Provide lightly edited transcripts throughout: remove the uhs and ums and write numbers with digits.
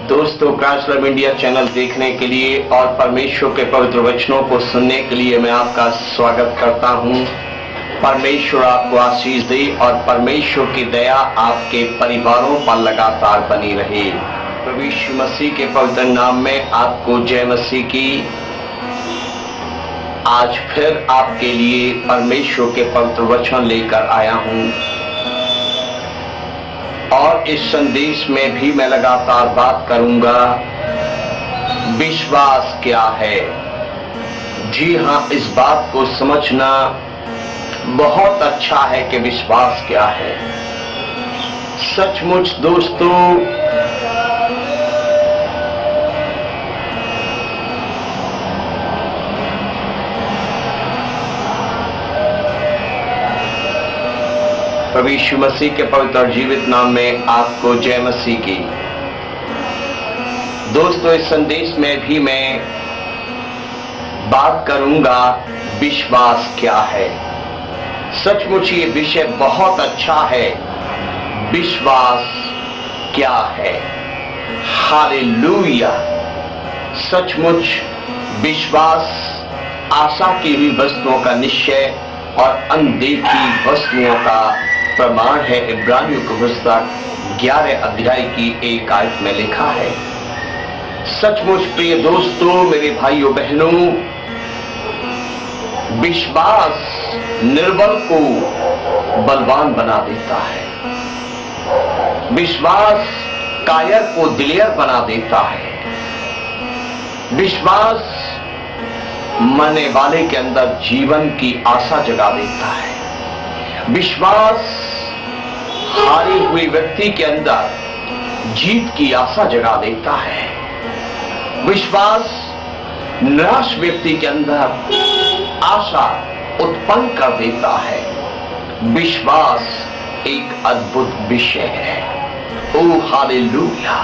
दोस्तों, Christ India channel देखने के लिए और परमेश्वर के पवित्र वचनों को सुनने के लिए मैं आपका स्वागत करता हूं। परमेश्वर आपको आशीष दे और परमेश्वर की दया आपके परिवारों पर लगातार बनी रहे। प्रभु यीशु मसीह के पवित्र नाम में आपको जय मसीह की। आज फिर आपके लिए परमेश्वर के पवित्र वचन लेकर आया हूं और इस संदेश में भी मैं लगातार बात करूंगा, विश्वास क्या है। जी हां, इस बात को समझना बहुत अच्छा है कि विश्वास क्या है। सचमुच दोस्तों, प्रभु यीशु मसीह के पवित्र और जीवित नाम में आपको जय मसीह की। दोस्तों, इस संदेश में भी मैं बात करूंगा, विश्वास क्या है। सचमुच ये विषय बहुत अच्छा है, विश्वास क्या है। हालेलुया। सचमुच विश्वास आशा की हुई वस्तुओं का निश्चय और अनदेखी वस्तुओं का प्रमाण है। इब्रानियों की पुस्तक 11 अध्याय की 1 आयत में लिखा है। सचमुच प्रिय दोस्तों, मेरे भाइयों बहनों, विश्वास निर्बल को बलवान बना देता है। विश्वास कायर को दिलेर बना देता है। विश्वास मरने वाले के अंदर जीवन की आशा जगा देता है। विश्वास हारे हुए व्यक्ति के अंदर जीत की आशा जगा देता है। विश्वास निराश व्यक्ति के अंदर आशा उत्पन्न कर देता है। विश्वास एक अद्भुत विषय है। ओ हालेलुया।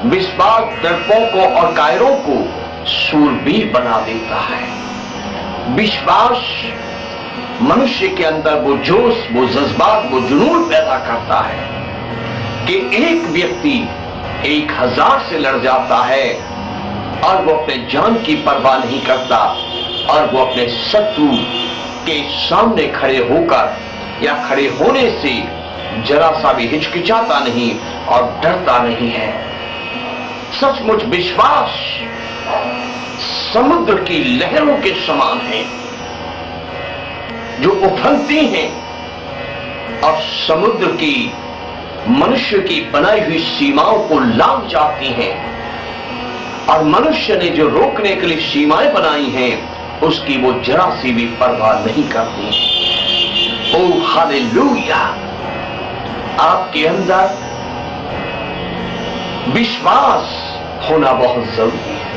विश्वास डरपोकों और कायरों को शूरवीर बना देता है। विश्वास मनुष्य के अंदर वो जोश, वो जज्बात, वो जुनून पैदा करता है कि एक व्यक्ति 1000 से लड़ जाता है और वो अपने जान की परवाह नहीं करता और वो अपने शत्रु के सामने खड़े होकर या खड़े होने से जरा सा भी हिचकिचाता नहीं और डरता नहीं है। सचमुच विश्वास समुद्र की लहरों के समान है जो उफनती हैं और समुद्र की मनुष्य की बनाई हुई सीमाओं को लांघ जाती हैं, और मनुष्य ने जो रोकने के लिए सीमाएं बनाई हैं उसकी वो जरा सी भी परवाह नहीं करती। ओ हालेलुया। आपके अंदर विश्वास होना बहुत जरूरी है।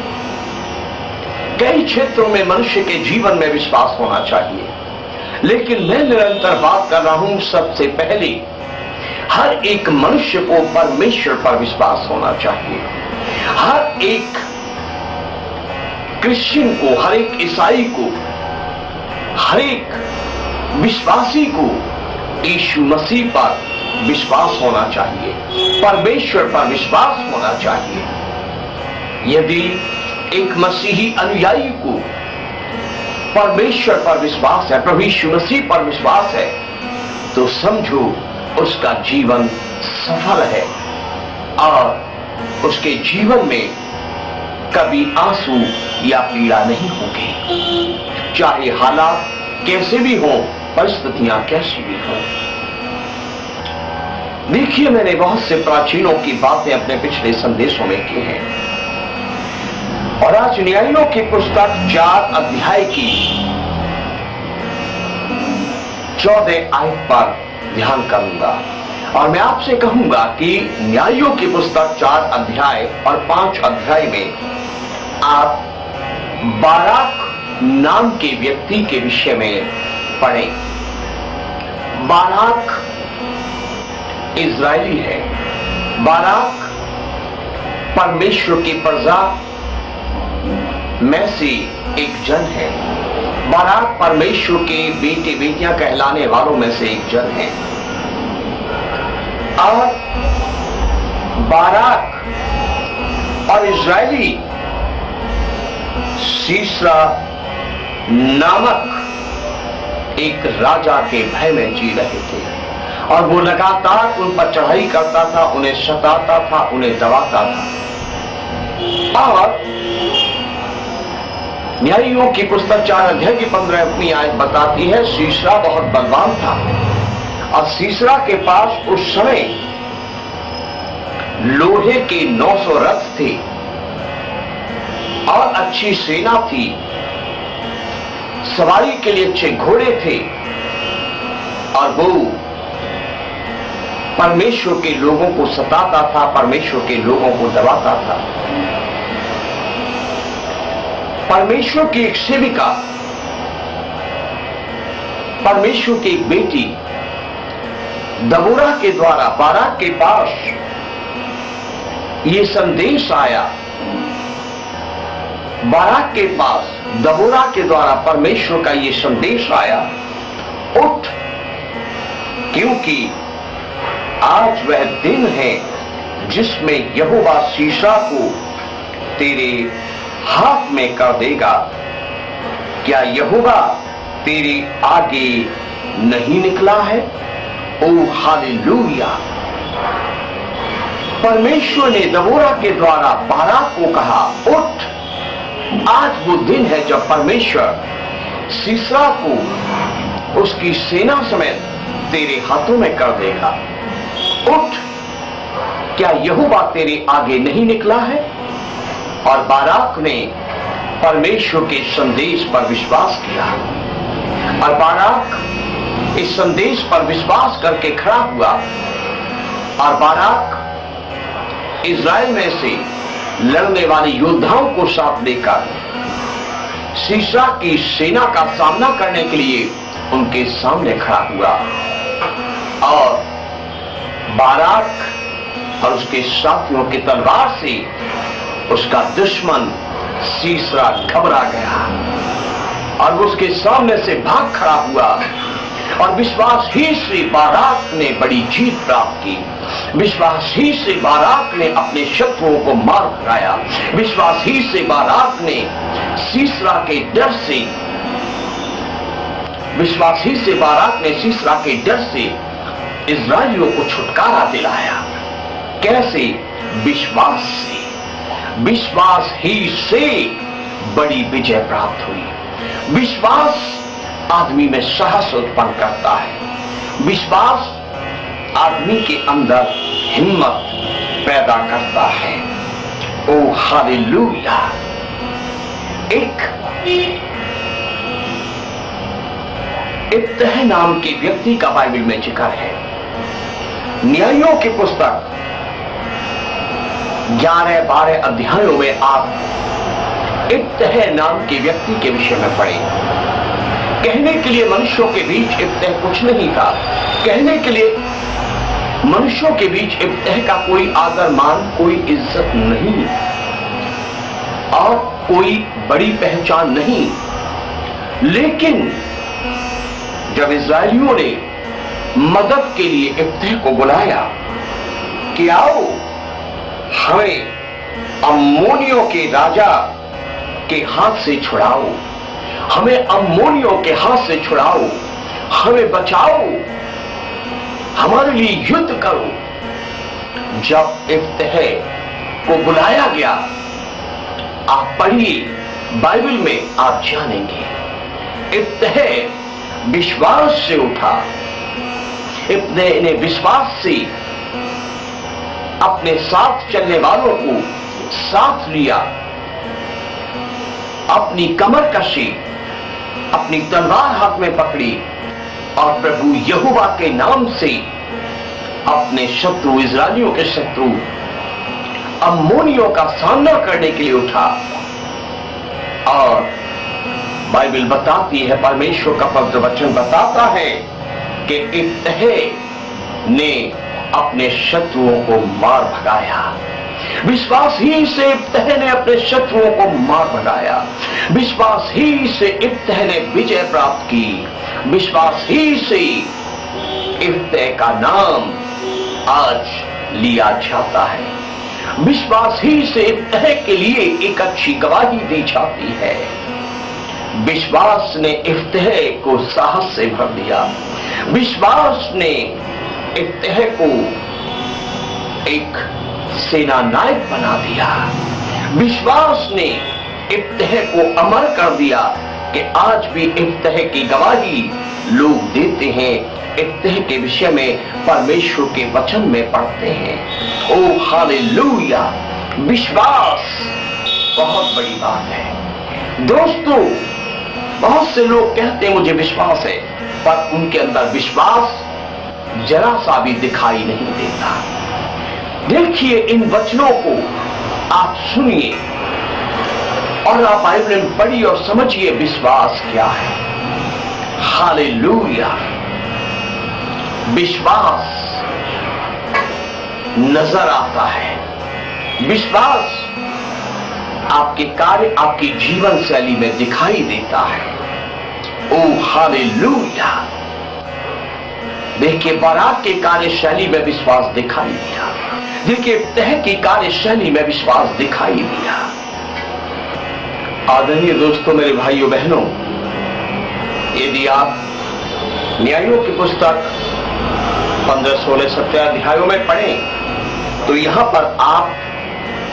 कई क्षेत्रों में मनुष्य के जीवन में विश्वास होना चाहिए, लेकिन मैं निरंतर बात कर रहा हूं, सबसे पहले हर एक मनुष्य को परमेश्वर पर विश्वास होना चाहिए। हर एक क्रिश्चियन को, हर एक ईसाई को, हर एक विश्वासी को यीशु मसीह पर विश्वास होना चाहिए, परमेश्वर पर विश्वास होना चाहिए। यदि एक मसीही अनुयायी को परमेश्वर पर विश्वास है, प्रभु यीशु मसीह पर विश्वास है, तो समझो उसका जीवन सफल है और उसके जीवन में कभी आंसू या पीड़ा नहीं होगी, चाहे हालात कैसे भी हो, परिस्थितियां कैसी भी हो। देखिए, मैंने बहुत से प्राचीनों की बातें अपने पिछले संदेशों में की हैं और आज न्यायों की पुस्तक 4 अध्याय की 14 आयत पर ध्यान करूंगा और मैं आपसे कहूंगा कि न्यायों की पुस्तक 4 अध्याय और 5 अध्याय में आप बाराक नाम के व्यक्ति के विषय में पढ़ें। बाराक इजरायली है। बाराक परमेश्वर की प्रजा में से एक जन है। बाराक परमेश्वर के बेटे बेटियां कहलाने वालों में से एक जन है। और बाराक और इजरायली सीसरा नामक एक राजा के भय में जी रहे थे और वो लगातार उन पर चढ़ाई करता था, उन्हें सताता था, उन्हें दबाता था। और न्यायियों की पुस्तक 4 अध्याय की 15वीं आयत बताती है सीसरा बहुत बलवान था और सीसरा के पास उस समय लोहे के 900 रथ थे और अच्छी सेना थी, सवारी के लिए अच्छे घोड़े थे और वो परमेश्वर के लोगों को सताता था, परमेश्वर के लोगों को दबाता था। परमेश्वर की एक सेविका, परमेश्वर की एक बेटी दबोरा के द्वारा बाराक के पास ये संदेश आया, बाराक के पास दबोरा के द्वारा परमेश्वर का ये संदेश आया, उठ, क्योंकि आज वह दिन है जिसमें यहोवा सीसरा को तेरे हाथ में कर देगा। क्या यहोवा तेरे आगे नहीं निकला है? ओ हालेलुया। परमेश्वर ने दबोरा के द्वारा बाराक को कहा, उठ, आज वो दिन है जब परमेश्वर सीसरा को उसकी सेना समेत तेरे हाथों में कर देगा। उठ, क्या यहोवा तेरे आगे नहीं निकला है? और बाराक ने परमेश्वर के संदेश पर विश्वास किया और बाराक इस संदेश पर विश्वास करके खड़ा हुआ और बाराक इज़राइल में से लड़ने वाले योद्धाओं को साथ लेकर सीसरा की सेना का सामना करने के लिए उनके सामने खड़ा हुआ और बाराक और उसके साथियों की तलवार से उसका दुश्मन सीसरा घबरा गया और उसके सामने से भाग खड़ा हुआ और विश्वास ही से बाराक ने बड़ी जीत प्राप्त की। विश्वास ही से बाराक ने अपने शत्रुओं को मार भगाया। विश्वास ही से बाराक ने सीसरा के डर से विश्वास ही से बाराक ने सीसरा के डर से इजरायलियों को छुटकारा दिलाया। कैसे? विश्वास से। विश्वास ही से बड़ी विजय प्राप्त हुई। विश्वास आदमी में साहस उत्पन्न करता है। विश्वास आदमी के अंदर हिम्मत पैदा करता है। ओ हालेलुया। एक इब्तह नाम के व्यक्ति का बाइबल में जिक्र है। न्यायों की पुस्तक 11-12 अध्यायों में आप इब्तह नाम के व्यक्ति के विषय में पढ़े। कहने के लिए मनुष्यों के बीच इब्तह कुछ नहीं था। कहने के लिए मनुष्यों के बीच इब्तह का कोई आदर मान, कोई इज्जत नहीं और कोई बड़ी पहचान नहीं। लेकिन जब इजरायलियों ने मदद के लिए इब्तह को बुलाया कि आओ हमें अम्मोनियों के राजा के हाथ से छुड़ाओ, हमें अम्मोनियों के हाथ से छुड़ाओ, हमें बचाओ, हमारे लिए युद्ध करो। जब इब्तह को बुलाया गया, आप पढ़िए बाइबल में आप जानेंगे, इब्तह विश्वास से उठा। इब्तह ने विश्वास से अपने साथ चलने वालों को साथ लिया, अपनी कमर कशी, अपनी तलवार हाथ में पकड़ी और प्रभु यहोवा के नाम से अपने शत्रु, इजरायलियों के शत्रु अम्मोनियों का सामना करने के लिए उठा। और बाइबल बताती है, परमेश्वर का पवित्र वचन बताता है कि इब्तह ने अपने शत्रुओं को मार भगाया। विश्वास ही से इब्तह ने अपने शत्रुओं को मार भगाया। विश्वास ही से इब्तह ने विजय प्राप्त की। विश्वास ही से इब्तह का नाम आज लिया जाता है। विश्वास ही से इफ्तह के लिए एक अच्छी गवाही दी जाती है। विश्वास ने इफ्तह को साहस से भर दिया। विश्वास ने इफ्तह को एक सेना नायक बना दिया। विश्वास ने इफ्तह को अमर कर दिया कि आज भी इफ्तह की गवाही लोग देते हैं, इफ्तह के विषय में परमेश्वर के वचन में पढ़ते हैं। ओ हालेलुया! विश्वास बहुत बड़ी बात है दोस्तों। बहुत से लोग कहते हैं मुझे विश्वास है, पर उनके अंदर विश्वास जरा सा भी दिखाई नहीं देता। देखिए, इन वचनों को आप सुनिए और आप बाइबल में पढ़िए और समझिए विश्वास क्या है। हालेलुया! विश्वास नजर आता है। विश्वास आपके कार्य, आपकी जीवन शैली में दिखाई देता है। ओ हालेलुया! देखिए, बाराक के कार्यशैली में विश्वास दिखाई दिया। देखिए, तह की कार्यशैली में विश्वास दिखाई दिया। आदरणीय दोस्तों, मेरे भाइयों बहनों, यदि आप न्यायों की पुस्तक 15, 16, 17 अध्यायों में पढ़ें तो यहां पर आप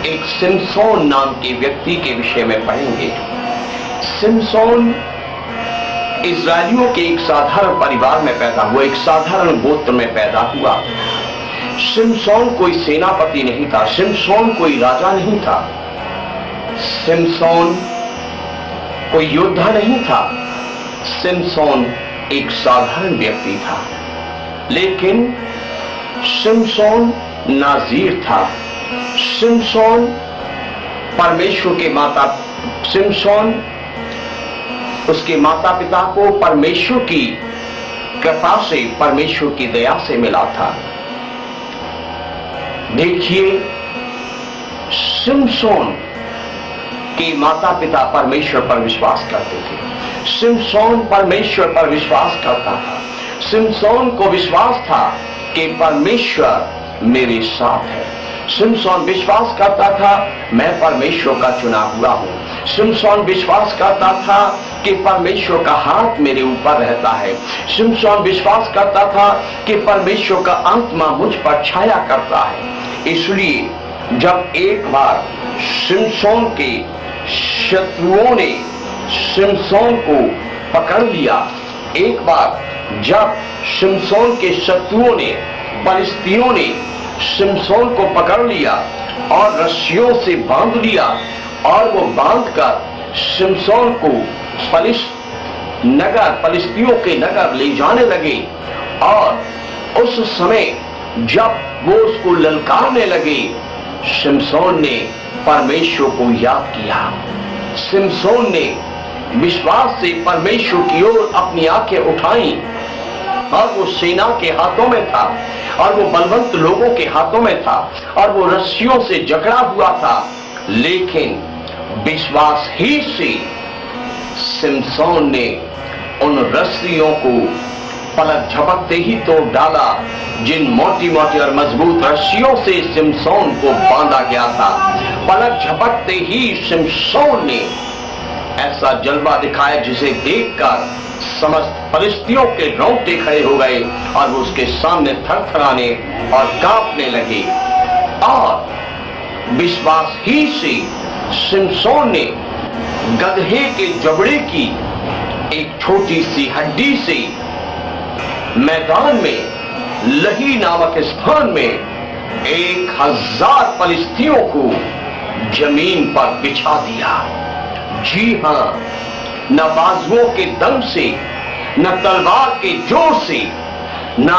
एक सिमसोन नाम के व्यक्ति के विषय में पढ़ेंगे। सिमसोन इस्राएलियों के एक साधारण परिवार में पैदा हुआ, एक साधारण गोत्र में पैदा हुआ। सिमसोन कोई सेनापति नहीं था, सिमसोन कोई राजा नहीं था, सिमसोन कोई योद्धा नहीं था, सिमसोन एक साधारण व्यक्ति था। लेकिन सिमसोन नाज़ीर था। सिमसोन परमेश्वर के सिमसोन उसके माता पिता को परमेश्वर की कृपा से, परमेश्वर की दया से मिला था। देखिए, सिमसोन के माता पिता परमेश्वर पर विश्वास करते थे। सिमसोन परमेश्वर पर विश्वास करता था। सिमसोन को विश्वास था कि परमेश्वर मेरे साथ है। सिमसोन विश्वास करता था मैं परमेश्वर का चुना हुआ हूं। सिमसोन विश्वास करता था कि परमेश्वर का हाथ मेरे ऊपर रहता है। सिमसोन विश्वास करता था कि परमेश्वर का आत्मा मुझ पर छाया करता है। इसलिए जब एक बार सिमसोन के शत्रुओं ने सिमसोन को पकड़ लिया, एक बार जब सिमसोन के शत्रुओं ने, फिलिस्तीनियों ने सिमसोन को पकड़ लिया और रस्सियों से बांध लिया और वो बांधकर सिमसोन को फिलिस्तीनियों के नगर ले जाने लगे, और उस समय जब वो उसको ललकारने लगे, सिमसोन ने परमेश्वर को याद किया। सिमसोन ने विश्वास से परमेश्वर की ओर अपनी आंखें उठाई, और वो सेना के हाथों में था, और वो बलवंत लोगों के हाथों में था, और वो रस्सियों से जकड़ा हुआ था। लेकिन विश्वास ही से सिमसोन ने उन रस्सियों को पलक झपकते ही तोड़ डाला, जिन मोटी मोटी और मजबूत रस्सियों से सिमसोन को बांधा गया था। पलक झपकते ही सिमसोन ने ऐसा जलवा दिखाया जिसे देखकर समस्त फिलिस्तीनियों के रोंगटे खड़े हो गए, और वो उसके सामने थरथराने और कांपने लगे। और विश्वास ही से सिमसोन ने गदहे के जबड़े की एक छोटी सी हड्डी से मैदान में, लही नामक स्थान में 1000 फिलिस्तीनियों को जमीन पर बिछा दिया। जी हां, न बाजुओं के दम से, न तलवार के जोर से, न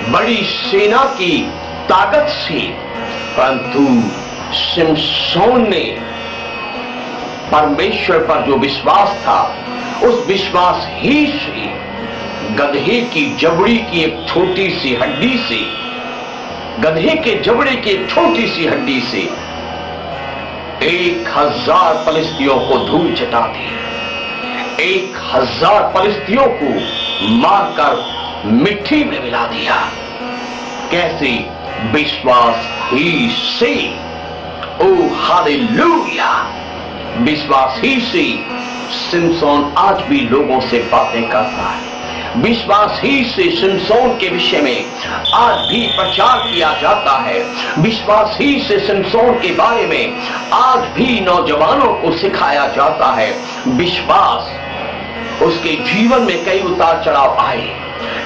बड़ी सेना की ताकत से, परंतु सिमसोन ने परमेश्वर पर जो विश्वास था, उस विश्वास ही से गधे की जबड़ी की एक छोटी सी हड्डी से, गधे के जबड़े की एक छोटी सी हड्डी से 1000 फिलिस्तीनियों को धूल चटा दी। 1000 फिलिस्तीनियों को मारकर मिट्टी में मिला दिया। कैसे? विश्वास ही से हालेलुया। विश्वास ही से सिमसोन आज भी लोगों से बातें करता है। विश्वास ही से सिमसोन के विषय में आज भी प्रचार किया जाता है। विश्वास ही से सिमसोन के बारे में आज भी नौजवानों को सिखाया जाता है। विश्वास, उसके जीवन में कई उतार चढ़ाव आए,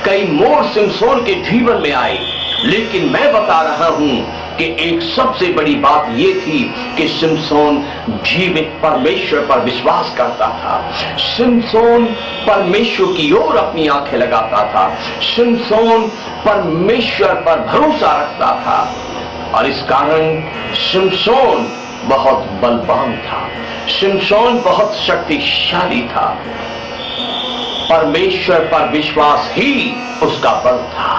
कई मोड़ सिमसोन के जीवन में आए, लेकिन मैं बता रहा हूं कि एक सबसे बड़ी बात यह थी कि सिमसोन जीवित परमेश्वर पर विश्वास करता था। सिमसोन परमेश्वर की ओर अपनी आंखें लगाता था। सिमसोन परमेश्वर पर भरोसा रखता था और इस कारण सिमसोन बहुत बलवान था। सिमसोन बहुत शक्तिशाली था। परमेश्वर पर विश्वास ही उसका बल था।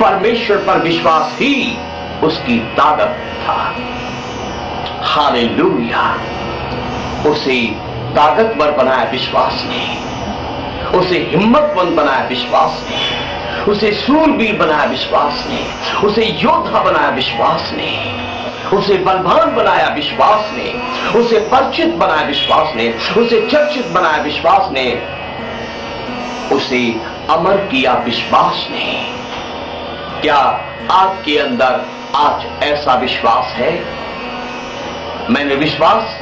परमेश्वर पर विश्वास ही उसकी ताकत था। हालेलुया। उसे ताकतवर बनाया विश्वास ने, उसे हिम्मतमंद बनाया विश्वास ने, उसे शूरवीर बनाया विश्वास ने, उसे योद्धा बनाया विश्वास ने, उसे बलवान बनाया विश्वास ने, उसे परिचित बनाया विश्वास ने, उसे चर्चित बनाया विश्वास ने, उसे अमर किया विश्वास ने। क्या आपके अंदर आज ऐसा विश्वास है? मैंने विश्वास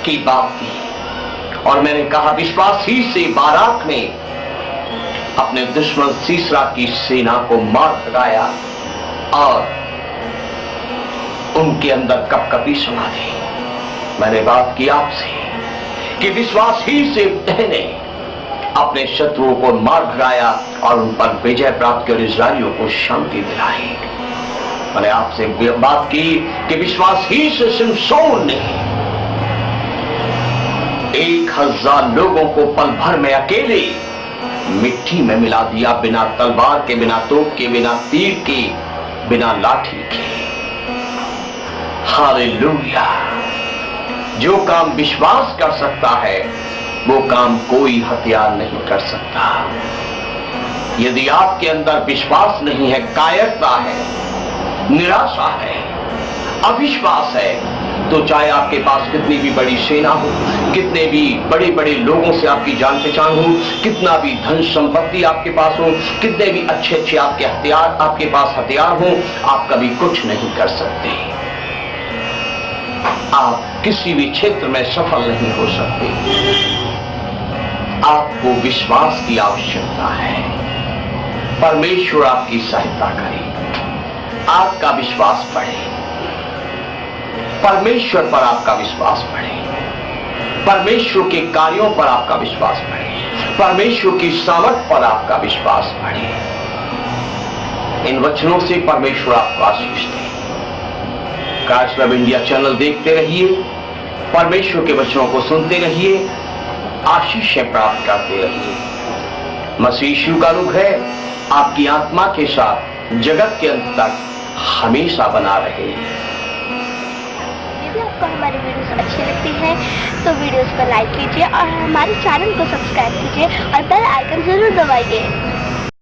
की बात की और मैंने कहा विश्वास ही से बाराक ने अपने दुश्मन सीसरा की सेना को मार भगाया और उनके अंदर कपकपी सुना दी। मैंने बात की आपसे कि विश्वास ही से ने अपने शत्रुओं को मार भगाया और उन पर विजय प्राप्त कर इस्राएलियों को शांति दिलाई। मैंने आपसे बात की कि विश्वास ही से सिमसोन ने 1000 लोगों को पल भर में अकेले मिट्टी में मिला दिया, बिना तलवार के, बिना तोप के, बिना तीर के, बिना लाठी के। हालेलुया। जो काम विश्वास कर सकता है वो काम कोई हथियार नहीं कर सकता। यदि आपके अंदर विश्वास नहीं है, कायरता है, निराशा है, अविश्वास है, तो चाहे आपके पास कितनी भी बड़ी सेना हो, कितने भी बड़े बड़े लोगों से आपकी जान पहचान हो, कितना भी धन संपत्ति आपके पास हो, कितने भी अच्छे अच्छे आपके पास हथियार हो, आप कभी कुछ नहीं कर सकते। आप किसी भी क्षेत्र में सफल नहीं हो सकते। आपको विश्वास की आवश्यकता है। परमेश्वर आपकी सहायता करे, आपका विश्वास बढ़े, परमेश्वर पर आपका विश्वास बढ़े, परमेश्वर के कार्यों पर आपका विश्वास बढ़े, परमेश्वर की सामर्थ पर आपका विश्वास बढ़े। इन वचनों से परमेश्वर आपको आशीष दे। काश लव इंडिया चैनल देखते रहिए, परमेश्वर के वचनों को सुनते रहिए, आशीषें प्राप्त करते रहिए। मसीह यीशु का अनुग्रह आपकी आत्मा के साथ जगत के अंत तक हमेशा बना रहे। यदि आपको हमारी वीडियोस अच्छी लगती है तो वीडियोस को लाइक कीजिए और हमारे चैनल को सब्सक्राइब कीजिए और बेल आइकन जरूर दबाइए।